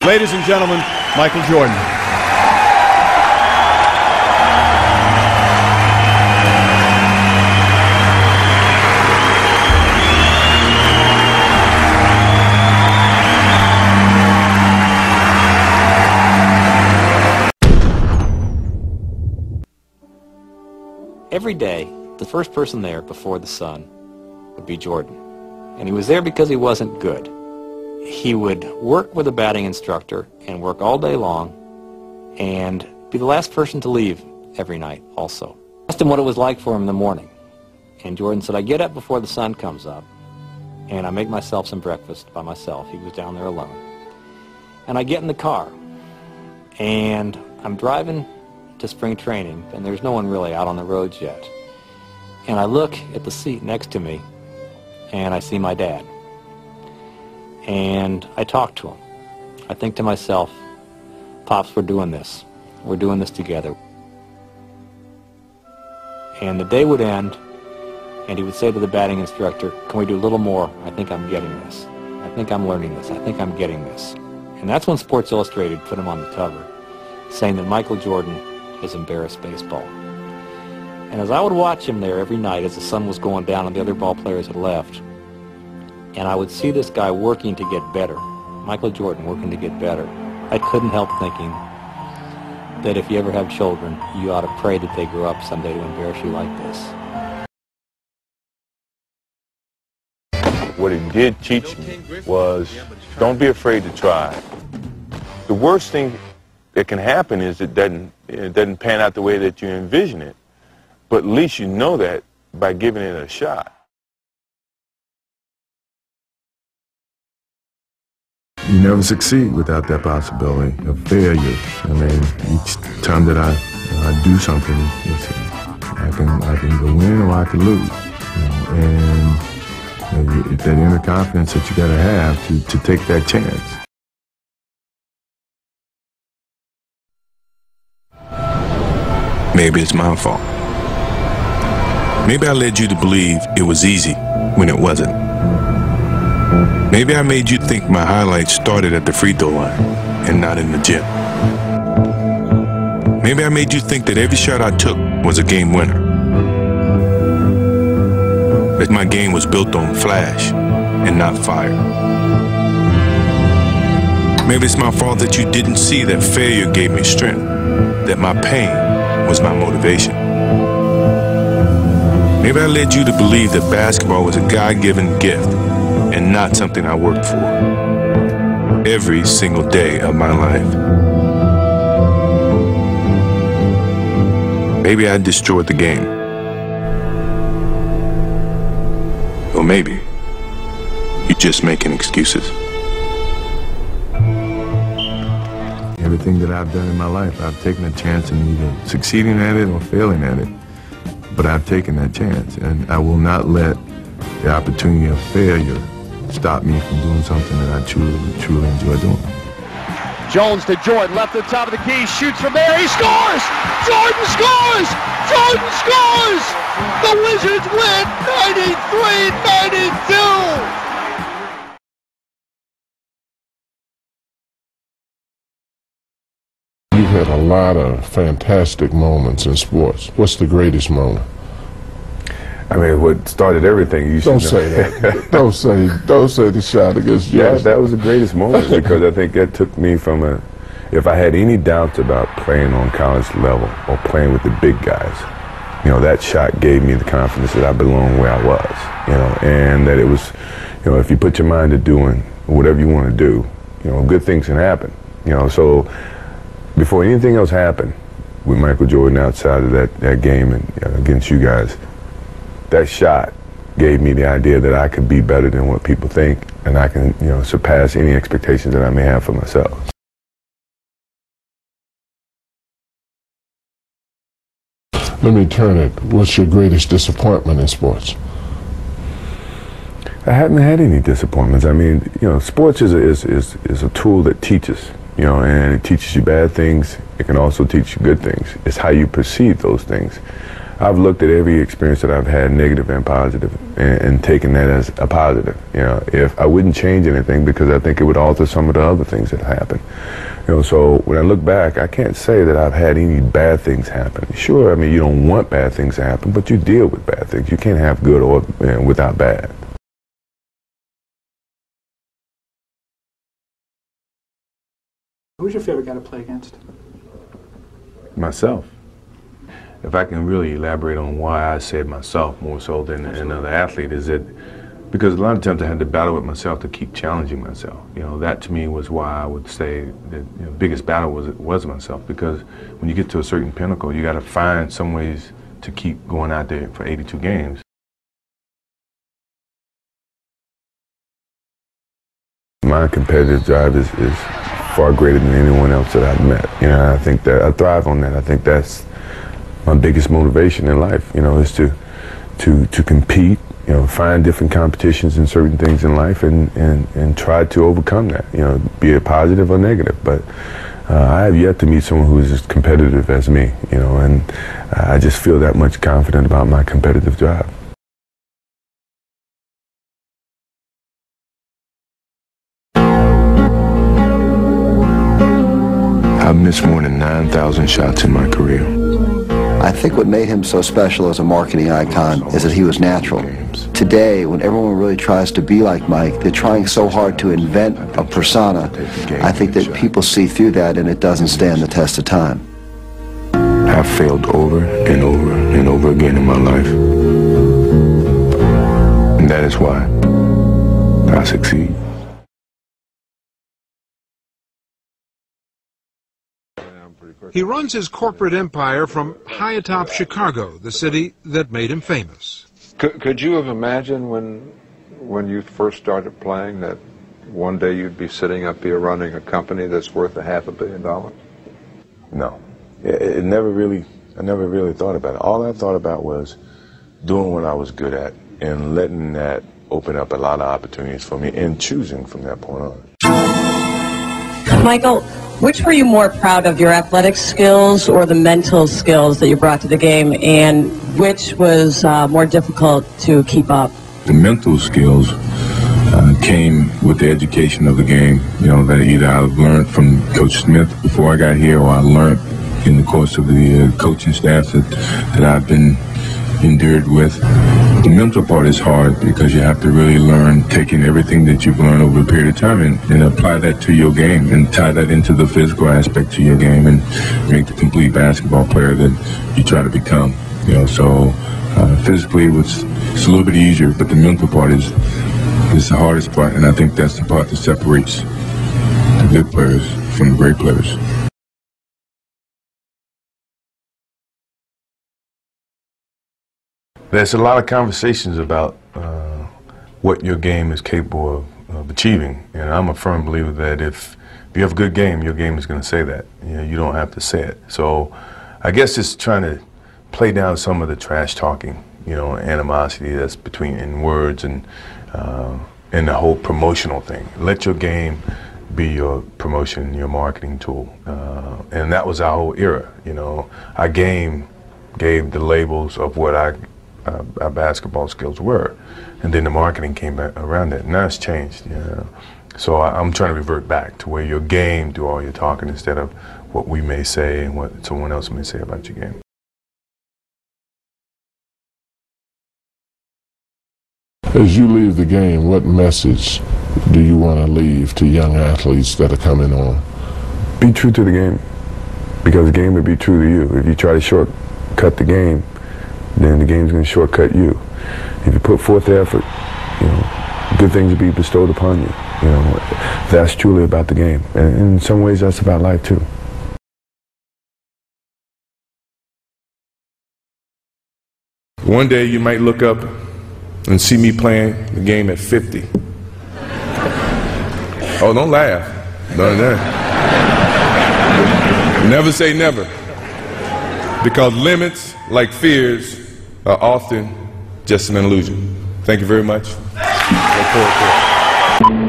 Ladies and gentlemen, Michael Jordan. Every day, the first person there before the sun would be Jordan. And he was there because he wasn't good. He would work with a batting instructor and work all day long and be the last person to leave every night also. I asked him what it was like for him in the morning. And Jordan said, I get up before the sun comes up and I make myself some breakfast by myself. He was down there alone. And I get in the car and I'm driving to spring training, and there's no one really out on the roads yet. And I look at the seat next to me, and I see my dad. And I talk to him. I think to myself, Pops, we're doing this. We're doing this together. And the day would end, and he would say to the batting instructor, can we do a little more? I think I'm getting this. I think I'm learning this. I think I'm getting this. And that's when Sports Illustrated put him on the cover, saying that Michael Jordan has embarrassed baseball. And as I would watch him there every night as the sun was going down and the other ball players had left, and I would see this guy working to get better, Michael Jordan working to get better, I couldn't help thinking that if you ever have children, you ought to pray that they grow up someday to embarrass you like this. What it did teach me was don't be afraid to try. The worst thing that can happen is it doesn't pan out the way that you envision it. But at least you know that by giving it a shot. You never succeed without that possibility of failure. I mean, each time that I do something, I can go win or I can lose. And that inner confidence that you got to have to take that chance. Maybe it's my fault. Maybe I led you to believe it was easy when it wasn't. Maybe I made you think my highlights started at the free throw line and not in the gym. Maybe I made you think that every shot I took was a game winner. That my game was built on flash and not fire. Maybe it's my fault that you didn't see that failure gave me strength, that my pain was my motivation. Maybe I led you to believe that basketball was a God-given gift and not something I worked for every single day of my life. Maybe I destroyed the game. Or maybe you're just making excuses. Everything that I've done in my life, I've taken a chance in either succeeding at it or failing at it. But I've taken that chance, and I will not let the opportunity of failure stop me from doing something that I truly enjoy doing. Jones to Jordan, left at the top of the key, shoots from there, he scores! Jordan scores! Jordan scores! The Wizards win 93-92! You've had a lot of fantastic moments in sports. What's the greatest moment? I mean, what started everything, you Don't say that. don't say the shot against Yeah, Jordan. that was the greatest moment because I think that took me from if I had any doubts about playing on college level or playing with the big guys, that shot gave me the confidence that I belonged where I was, and that it was, if you put your mind to doing whatever you want to do, good things can happen, so before anything else happened with Michael Jordan outside of that game and against you guys, that shot gave me the idea that I could be better than what people think, and I can, surpass any expectations that I may have for myself. Let me turn it. What's your greatest disappointment in sports? I haven't had any disappointments. I mean, sports is a tool that teaches, and it teaches you bad things. It can also teach you good things. It's how you perceive those things. I've looked at every experience that I've had, negative and positive, and taken that as a positive. You know, if I wouldn't change anything because I think it would alter some of the other things that happened. You know, so when I look back, I can't say that I've had any bad things happen. Sure, I mean, you don't want bad things to happen, but you deal with bad things. You can't have good or without bad. Who's your favorite guy to play against? Myself. If I can really elaborate on why I said myself more so than another athlete, is that because a lot of times I had to battle with myself to keep challenging myself. You know, that to me was why I would say that the biggest battle was myself, because when you get to a certain pinnacle, you got to find some ways to keep going out there for 82 games. My competitive drive is far greater than anyone else that I've met. You know, I think that I thrive on that. I think that's my biggest motivation in life. You know, is to compete. You know, find different competitions in certain things in life and try to overcome that. You know, be it positive or negative. But I have yet to meet someone who is as competitive as me. You know, and I just feel that much confident about my competitive drive. I've missed more than 9,000 shots in my career. I think what made him so special as a marketing icon is that he was natural. Today, when everyone really tries to be like Mike, they're trying so hard to invent a persona. I think that people see through that and it doesn't stand the test of time. I've failed over and over and over again in my life. And that is why I succeed. He runs his corporate empire from high atop Chicago, the city that made him famous. Could you have imagined when you first started playing that one day you'd be sitting up here running a company that's worth $500 million? No. I never really thought about it. All I thought about was doing what I was good at and letting that open up a lot of opportunities for me and choosing from that point on. Michael, which were you more proud of, your athletic skills or the mental skills that you brought to the game, and which was more difficult to keep up? The mental skills came with the education of the game, you know, that either I've learned from Coach Smith before I got here, or I learned in the course of the coaching staff that I've been endured with. The mental part is hard because you have to really learn, taking everything that you've learned over a period of time and apply that to your game and tie that into the physical aspect to your game and make the complete basketball player that you try to become. You know, so physically it's a little bit easier, but the mental part is the hardest part, and I think that's the part that separates the good players from the great players. There's a lot of conversations about what your game is capable of achieving, and I'm a firm believer that if you have a good game, your game is going to say that. You know, you don't have to say it. So I guess just trying to play down some of the trash talking, you know, animosity that's in words and the whole promotional thing. Let your game be your promotion, your marketing tool, and that was our whole era. You know, our game gave the labels of what our basketball skills were, and then the marketing came back around that. Now it's changed, you know. So I'm trying to revert back to where your game do all your talking instead of what we may say and what someone else may say about your game. As you leave the game, what message do you want to leave to young athletes that are coming on? Be true to the game, because the game will be true to you. If you try to shortcut the game, then the game's going to shortcut you. If you put forth the effort, you know, good things will be bestowed upon you. You know, that's truly about the game. And in some ways, that's about life, too. One day you might look up and see me playing the game at 50. Oh, don't laugh. No, no. Never say never. Because limits, like fears, are often just an illusion. Thank you very much. Look forward to it.